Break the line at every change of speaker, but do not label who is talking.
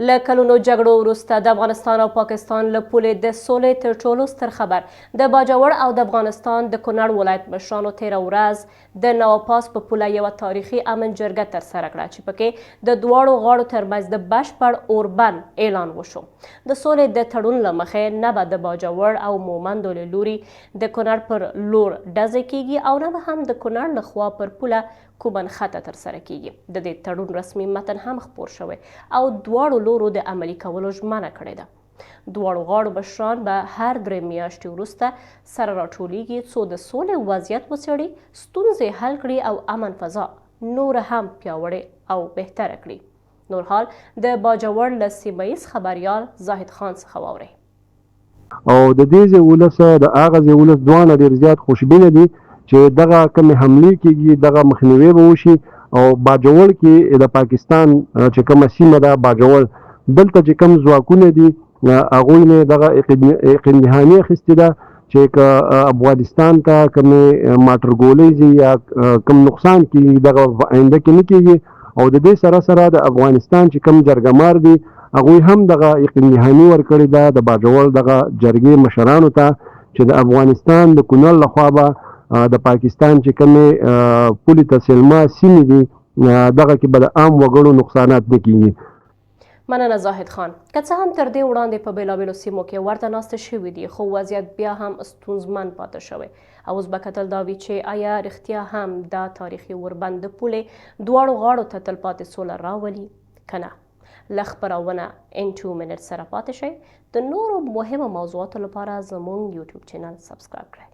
له کلونو جګړو وروسته د افغانستان او پاکستان له پولې د سولې تر ټولو ستر خبر د باجوړ او د افغانستان د کونړ ولایت مشرانو تېره ورځ د نوپاس په پوله یوه تاریخي امن جرګه ترسره کړه چې پکې د دواړو غاړو ترمنځ د بشپړ اوربند اعلان وشو. د سولې د تړون له مخې نه به د باجوړ او مومندو له لوري د کونړ پر لور ډزې کیږي او نه به هم د کونړ له خوا پر پوله کومن خطه ترسره کیږي. د دې تړون رسمي متن هم خپور شوی او دواړو لورو د عملي کولو ژمنه کړې ده. دواړو غاړو مشران به هر 3 میاشتې وروسته سره راټولیږي څو د سولې وضعیت وڅېړي، ستونزې حل کړي او امن فضا نور هم پیاوړې او بهتره کړي. نور حال د باجوړ له سیمه ییز خبریال زاهد خان څخه واورئ.
او د دې ځای ولس د هغه ځای ولس دواړه ډېر زیات خوشبینه دي چې دغه کومې حملې کېږي دغه مخنیوی به وشي او باجوړ کې د پاکستان چې کومه سیمه ده باجوړ دلته چې کوم ځواکونه دي هغوی نه دغه یقیندهاني اخیستې ده چې که افغانستان ته کومې ماټرګولۍ ځي یا کوم نقصان کېږي دغه په آینده کې نه کېږي او د دې سره سره د افغانستان چې کوم جرګمار دي هغوی هم دغه یقیندهاني ورکړې ده د باجوړ دغه جرګې مشرانو ته چې د افغانستان د کونړ لخوا به د پاکستان چې کومې پولې ته سلما سیمې دي دغه کې به د عام وګړو نقصانات نه کېږي.
مننه زاهد خان. که څه هم تر دې وړاندې په بېلابېلو سیمو کې ورته ناسته شوي دي خو وضعیت بیا هم ستونزمن پاتې شوی او اوس به کتل دا وي چې آیا رښتیا هم دا تاریخي اوربند د پولې دواړو غاړو ته تلپاتې سوله راولي که نه. له خپرونه ان 2 minutes سره پاتې شئ. د نورو مهمو موضوعاتو لپاره زموږ یوټیوب چینل سبسکرایب کړئ.